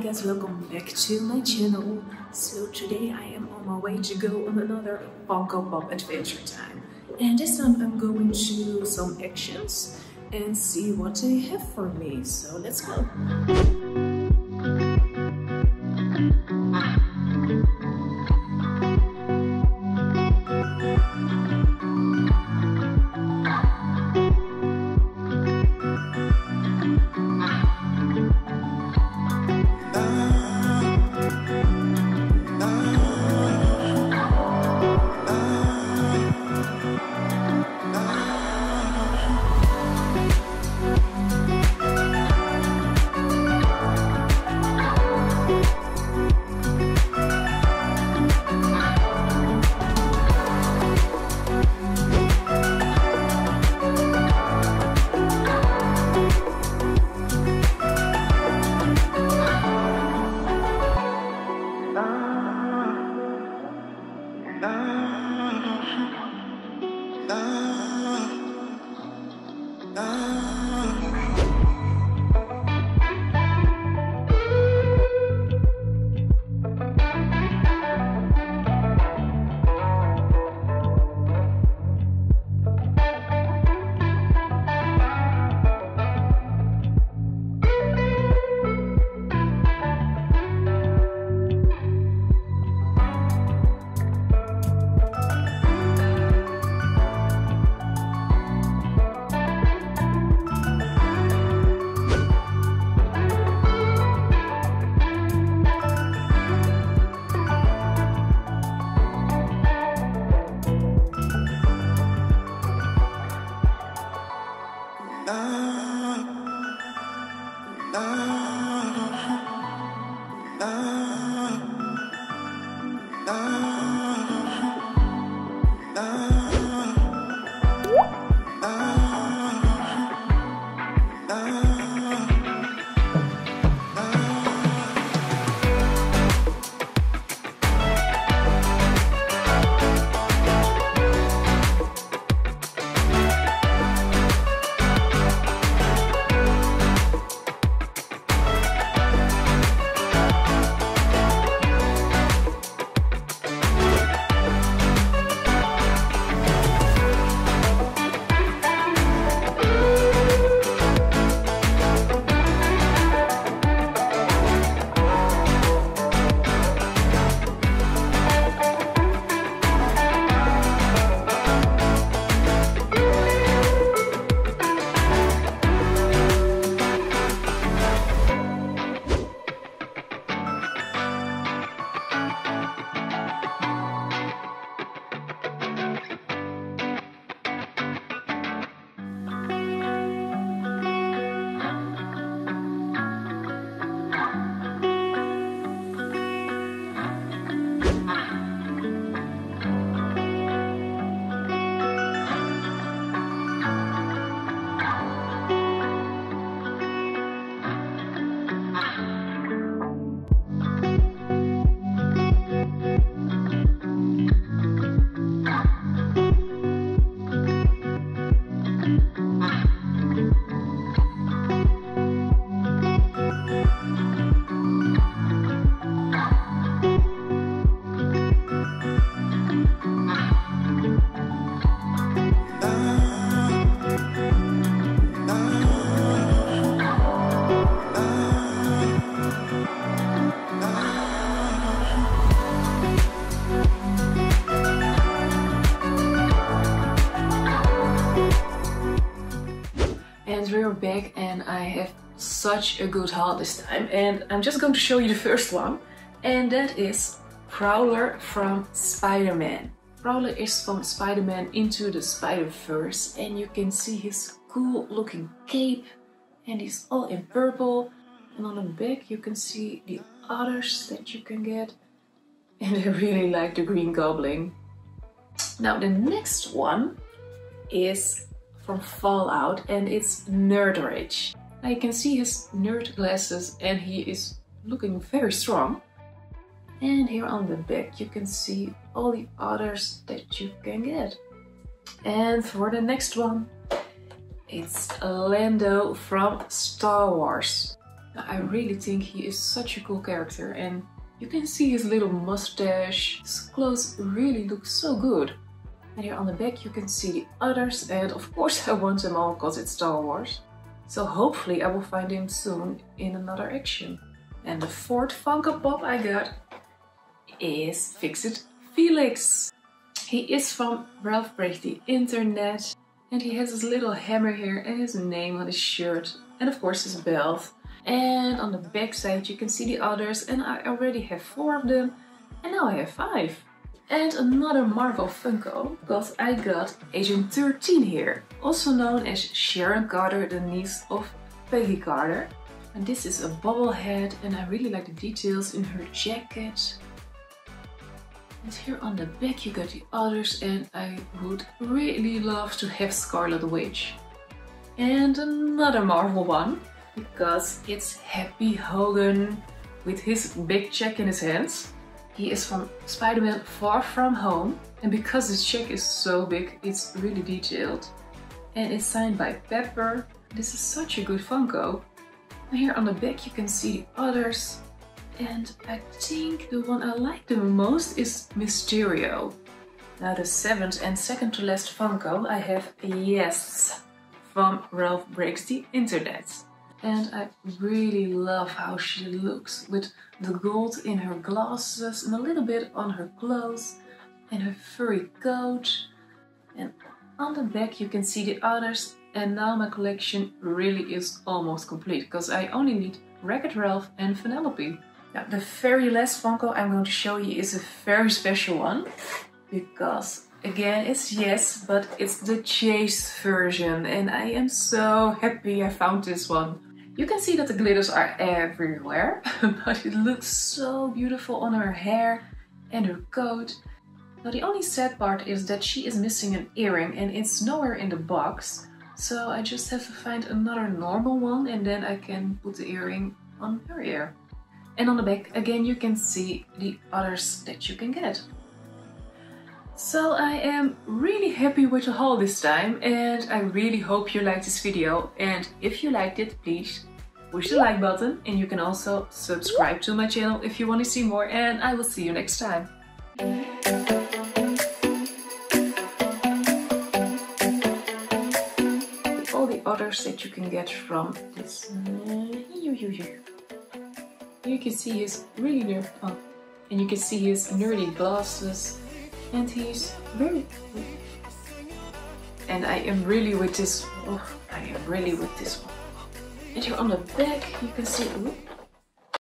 guys, welcome back to my channel. So today I am on my way to go on another Funko Pop Adventure Time. And this time I'm going to do some actions and see what they have for me. So let's go. And we're back and I have such a good haul this time, and I'm just going to show you the first one, and that is Prowler from Spider-Man. Prowler is from Spider-Man Into the Spider-Verse, and you can see his cool looking cape, and he's all in purple, and on the back you can see the others that you can get, and I really like the Green Goblin. Now the next one is from Fallout, and it's Nerd Rage. Now you can see his nerd glasses and he is looking very strong. And here on the back you can see all the others that you can get. And for the next one, it's Lando from Star Wars. I really think he is such a cool character, and you can see his little mustache. His clothes really look so good. And here on the back you can see the others, and of course I want them all because it's Star Wars. So hopefully I will find him soon in another action. And the fourth Funko Pop I got is Fix-It Felix. He is from Ralph Breaks the Internet, and he has his little hammer here and his name on his shirt, and of course his belt. And on the back side you can see the others, and I already have 4 of them, and now I have 5. And another Marvel Funko, because I got Agent 13 here, also known as Sharon Carter, the niece of Peggy Carter. And this is a bobblehead, and I really like the details in her jacket. And here on the back you got the others, and I would really love to have Scarlet Witch. And another Marvel one, because it's Happy Hogan with his big check in his hands. He is from Spider-Man Far From Home, and because his check is so big, it's really detailed. And it's signed by Pepper. This is such a good Funko. And here on the back you can see the others. And I think the one I like the most is Mysterio. Now the 7th and second to last Funko I have Yes from Ralph Breaks the Internet. And I really love how she looks with the gold in her glasses and a little bit on her clothes and her furry coat. And on the back you can see the others, and now my collection really is almost complete because I only need Wreck-It Ralph and Vanellope. Now the very last Funko I'm going to show you is a very special one, because again it's Yes, but it's the Chase version, and I am so happy I found this one. You can see that the glitters are everywhere, but it looks so beautiful on her hair and her coat. Now the only sad part is that she is missing an earring, and it's nowhere in the box. So I just have to find another normal one, and then I can put the earring on her ear. And on the back again you can see the others that you can get. So I am really happy with the haul this time, and I really hope you liked this video. And if you liked it, please push the like button, and you can also subscribe to my channel if you want to see more, and I will see you next time. All the others that you can get from this. Here you can see his really nerd, and you can see his nerdy glasses. And he's very cool. And I am really with this. Oh, I am really with this one. And here on the back you can see. Ooh,